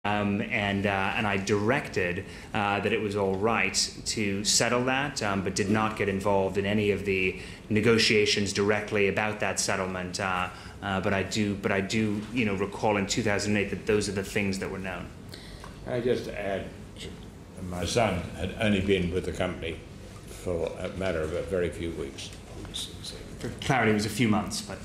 and I directed that it was all right to settle that, but did not get involved in any of the negotiations directly about that settlement. But I do, recall in 2008 that those are the things that were known. I just add, my son had only been with the company for a matter of a very few weeks. For clarity, it was a few months, but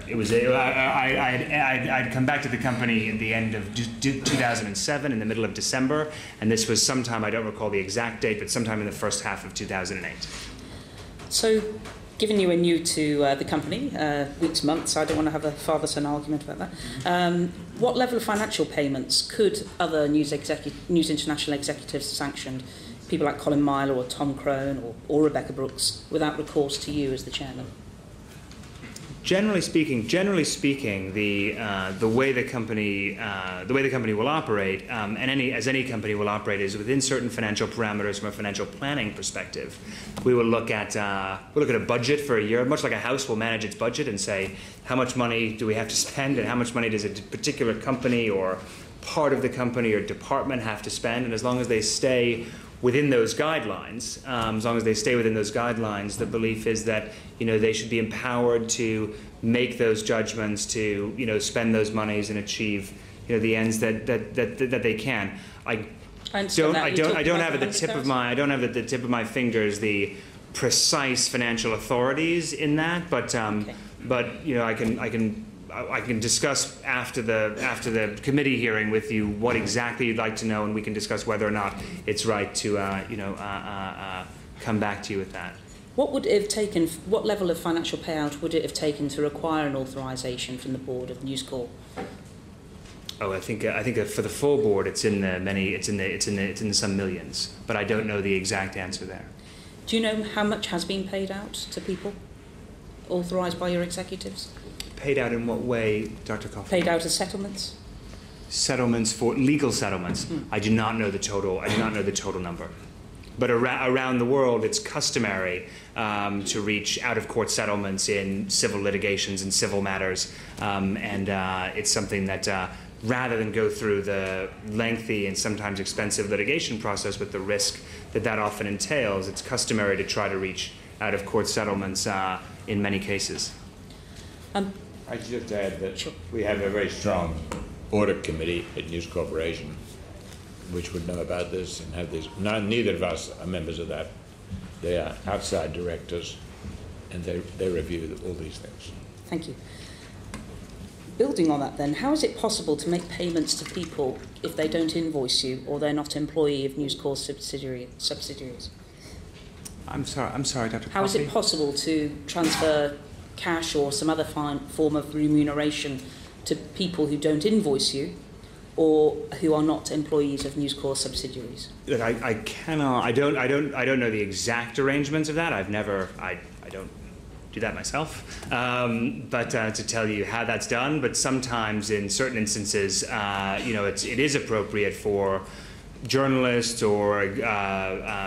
it was. I'd come back to the company at the end of 2007, in the middle of December, and this was sometime, I don't recall the exact date, but sometime in the first half of 2008. So, given you were new to the company, weeks, months, I don't want to have a father-son argument about that. What level of financial payments could other News International executives sanctioned, people like Colin Myler or Tom Crone or Rebecca Brooks, without recourse to you as the chairman? Generally speaking, the way the company will operate, as any company will operate, is within certain financial parameters from a financial planning perspective. We will look at a budget for a year, much like a house will manage its budget and say how much money do we have to spend and how much money does a particular company or part of the company or department have to spend, and as long as they stay within those guidelines, the belief is that they should be empowered to make those judgments, to spend those monies and achieve the ends that they can. I don't have at the tip of my fingers the precise financial authorities in that, but I can discuss after the committee hearing with you what exactly you'd like to know, and we can discuss whether or not it's right to come back to you with that. What would it have taken? What level of financial payout would it have taken to require an authorisation from the board of News Corp? Oh, I think for the full board, it's in the some millions, but I don't know the exact answer there. Do you know how much has been paid out to people authorised by your executives? Paid out in what way, Dr. Kaufman? Paid out as settlements. Settlements for legal settlements. I do not know the total. I do not know the total number. But around the world, it's customary to reach out-of-court settlements in civil litigations and civil matters, and it's something that, rather than go through the lengthy and sometimes expensive litigation process with the risk that often entails, it's customary to try to reach out-of-court settlements in many cases. I should just add that we have a very strong audit committee at News Corporation, which would know about this and have these. Neither of us are members of that. They are outside directors, and they review all these things. Thank you. Building on that then, how is it possible to make payments to people if they don't invoice you or they're not employee of News Corp subsidiaries? I'm sorry, Dr. How is it possible to transfer cash or some other form of remuneration to people who don't invoice you or who are not employees of News Corp subsidiaries? Look, I cannot. I don't know the exact arrangements of that. I don't do that myself. But to tell you how that's done. But sometimes, in certain instances, it is appropriate for journalists or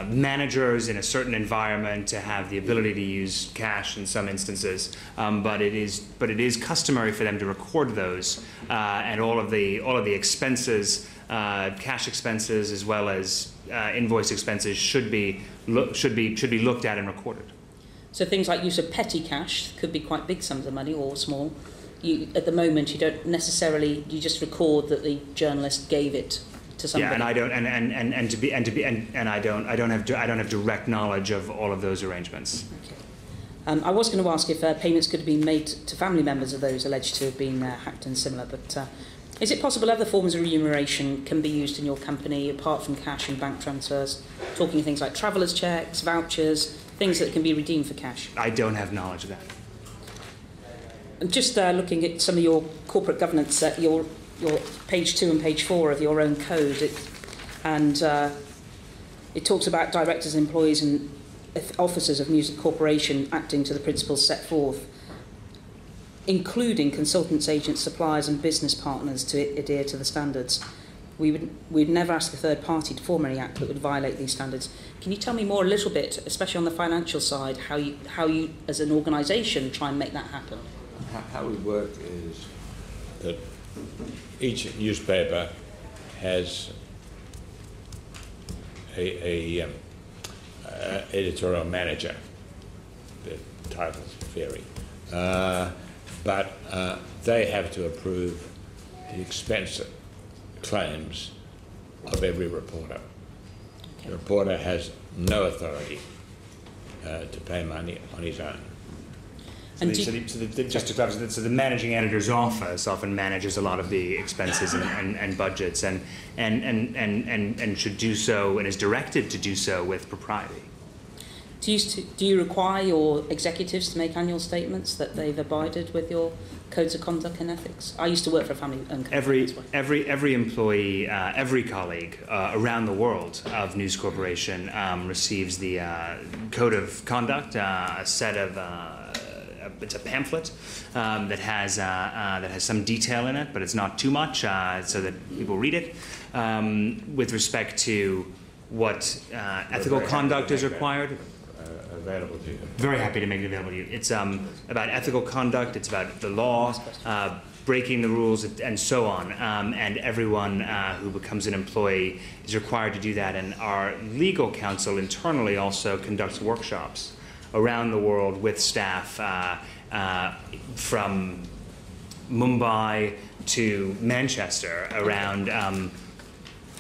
managers in a certain environment to have the ability to use cash in some instances, but it is customary for them to record those, and all of the expenses, cash expenses as well as invoice expenses should be looked at and recorded. So things like use of petty cash could be quite big sums of money or small. At the moment, you don't necessarily, you just record that the journalist gave it to somebody. Yeah, and I don't have direct knowledge of all of those arrangements. Okay. I was going to ask if payments could have been made to family members of those alleged to have been hacked and similar, but is it possible other forms of remuneration can be used in your company apart from cash and bank transfers? Talking things like travellers' cheques, vouchers, things that can be redeemed for cash. I don't have knowledge of that. And just looking at some of your corporate governance, your page 2 and page 4 of your own code, it talks about directors, employees and officers of News Corporation acting to the principles set forth, including consultants, agents, suppliers and business partners to adhere to the standards. We'd never ask a third party to form any act that would violate these standards. Can you tell me more a little bit, especially on the financial side, how you as an organisation try and make that happen? How we work is that each newspaper has a editorial manager. The titles vary. But they have to approve the expense claims of every reporter. The reporter has no authority to pay money on his own. Just to clarify, so the managing editor's office often manages a lot of the expenses and budgets, and should do so, and is directed to do so with propriety. Do you require your executives to make annual statements that they've abided with your codes of conduct and ethics? I used to work for a family-owned company. Every employee, every colleague around the world of News Corporation receives the code of conduct, a set of it's a pamphlet that has some detail in it, but it's not too much, so that people read it. With respect to what ethical conduct is required. Available to you. Very happy to make it available to you. It's about ethical conduct, it's about the law, breaking the rules, and so on. And everyone who becomes an employee is required to do that. And our legal counsel internally also conducts workshops around the world with staff from Mumbai to Manchester around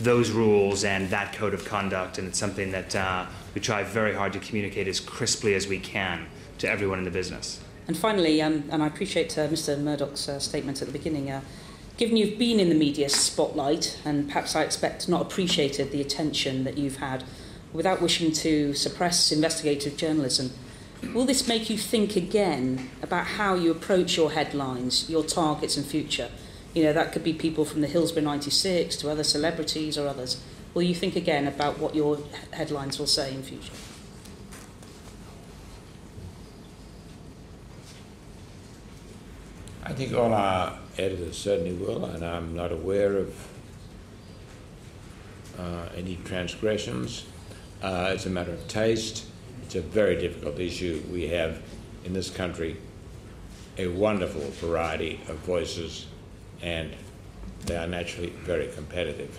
those rules and that code of conduct. And it's something that we try very hard to communicate as crisply as we can to everyone in the business. And finally, and I appreciate Mr. Murdoch's statement at the beginning, given you've been in the media spotlight, and perhaps I expect not appreciated the attention that you've had, without wishing to suppress investigative journalism, will this make you think again about how you approach your headlines, your targets and future? You know, that could be people from the Hillsborough 96 to other celebrities or others. Will you think again about what your headlines will say in future? I think all our editors certainly will, and I'm not aware of any transgressions. It's a matter of taste. It's a very difficult issue. We have in this country a wonderful variety of voices, and they are naturally very competitive.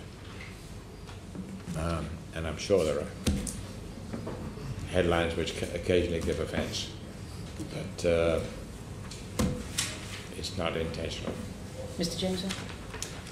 And I'm sure there are headlines which occasionally give offence, but it's not intentional. Mr. Jameson?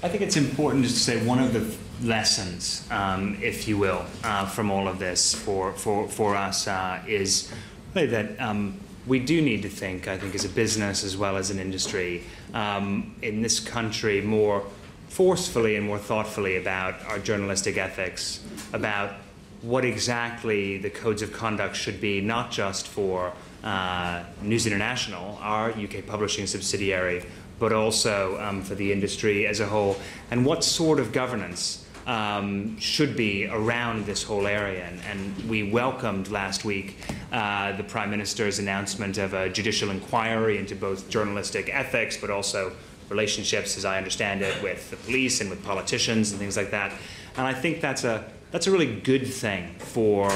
I think it's important just to say one of the lessons, if you will, from all of this for us is really that we do need to think, I think, as a business as well as an industry in this country more forcefully and more thoughtfully about our journalistic ethics, about what exactly the codes of conduct should be, not just for News International, our UK publishing subsidiary, but also for the industry as a whole, and what sort of governance should be around this whole area. And we welcomed last week the Prime Minister's announcement of a judicial inquiry into both journalistic ethics, but also relationships, as I understand it, with the police and with politicians and things like that. And I think that's a really good thing for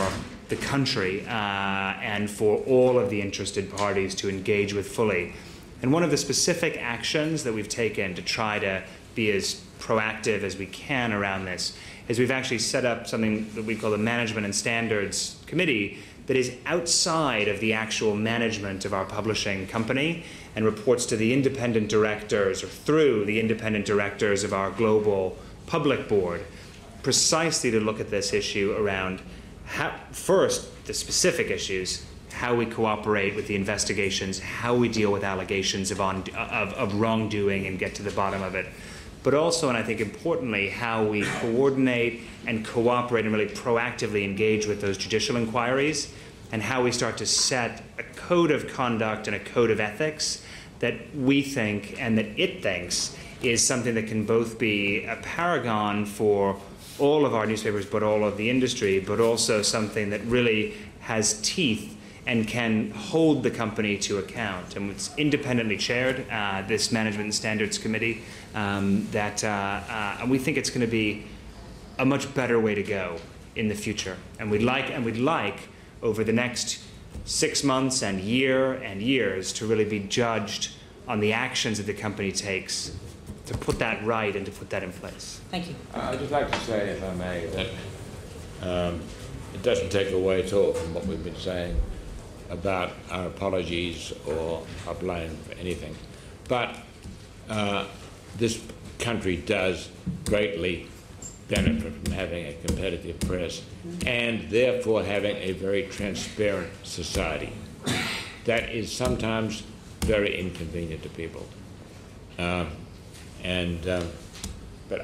the country and for all of the interested parties to engage with fully. And one of the specific actions that we've taken to try to be as proactive as we can around this is we've actually set up something that we call the Management and Standards Committee that is outside of the actual management of our publishing company and reports to the independent directors or through the independent directors of our global public board, precisely to look at this issue around how, first, the specific issues, how we cooperate with the investigations, how we deal with allegations of wrongdoing and get to the bottom of it, but also, and I think importantly, how we coordinate and cooperate and really proactively engage with those judicial inquiries, and how we start to set a code of conduct and a code of ethics that we think and that it thinks is something that can both be a paragon for all of our newspapers, but all of the industry, but also something that really has teeth and can hold the company to account. And it's independently chaired, this Management and Standards Committee, and we think it's going to be a much better way to go in the future. And we'd like over the next 6 months and years to really be judged on the actions that the company takes put that right and to put that in place. Thank you. I'd just like to say, if I may, that it doesn't take away at all from what we've been saying about our apologies or our blame for anything. But this country does greatly benefit from having a competitive press and therefore having a very transparent society. That is sometimes very inconvenient to people. But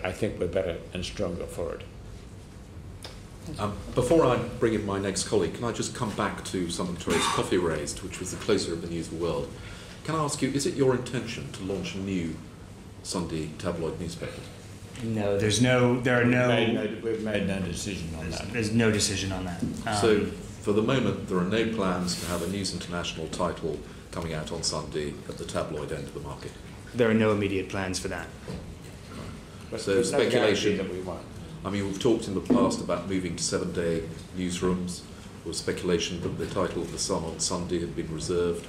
I think we're better and stronger for it. Before I bring in my next colleague, can I just come back to something Therese Coffey raised, which was the closer of the news of the world. Can I ask you, is it your intention to launch a new Sunday tabloid newspaper? No, we've made no decision on that. There's no decision on that. So, for the moment, there are no plans to have a News International title coming out on Sunday at the tabloid end of the market? There are no immediate plans for that. So speculation. That we want. I mean, we've talked in the past about moving to 7-day newsrooms. There was speculation that the title of the Sun on Sunday had been reserved.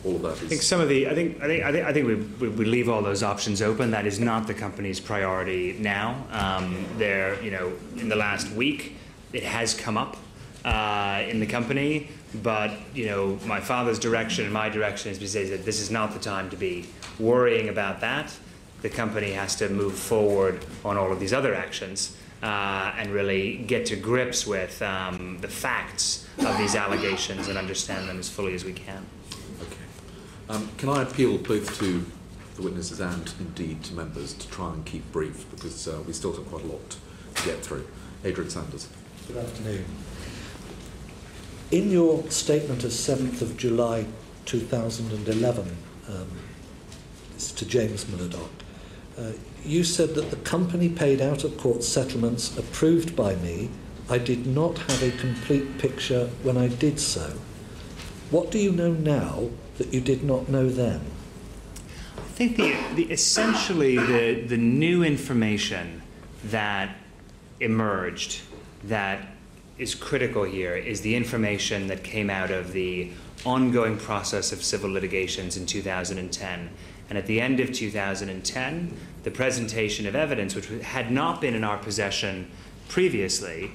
All of that is. I think some of the. I think we leave all those options open. That is not the company's priority now. In the last week, it has come up in the company, but my father's direction and my direction is to say that this is not the time to be worrying about that. The company has to move forward on all of these other actions and really get to grips with the facts of these allegations and understand them as fully as we can. Okay. Can I appeal both to the witnesses and indeed to members to try and keep brief, because we still have quite a lot to get through. Adrian Sanders. Good afternoon. In your statement of 7th of July 2011, it's to James Murdoch, you said that the company paid out-of-court settlements approved by me. I did not have a complete picture when I did so. What do you know now that you did not know then? I think essentially the new information that emerged that is critical here is the information that came out of the ongoing process of civil litigations in 2010. And at the end of 2010, the presentation of evidence, which had not been in our possession previously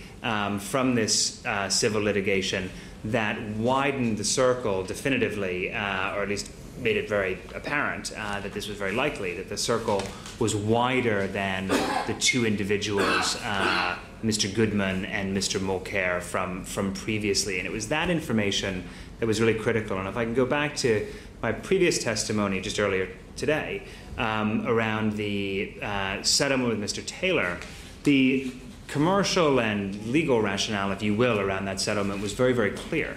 from this civil litigation, that widened the circle definitively, or at least made it very apparent that this was very likely, that the circle was wider than the two individuals, Mr. Goodman and Mr. Mulcair, from previously. And it was that information that was really critical. And if I can go back to my previous testimony just earlier today around the settlement with Mr. Taylor, the commercial and legal rationale, if you will, around that settlement was very, very clear,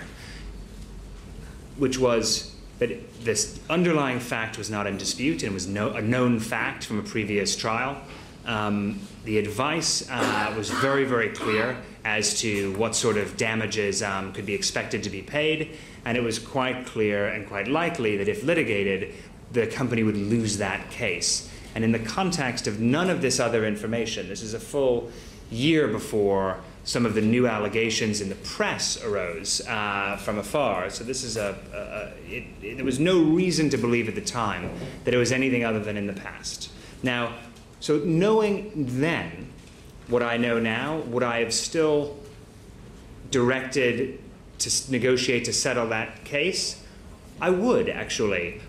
which was that this underlying fact was not in dispute and was a known fact from a previous trial. The advice was very, very clear as to what sort of damages could be expected to be paid, and it was quite clear and quite likely that if litigated, the company would lose that case. And in the context of none of this other information, this is a full year before some of the new allegations in the press arose from afar. So this is there was no reason to believe at the time that it was anything other than in the past. Now, so knowing then what I know now, would I have still directed to negotiate to settle that case? I would, actually.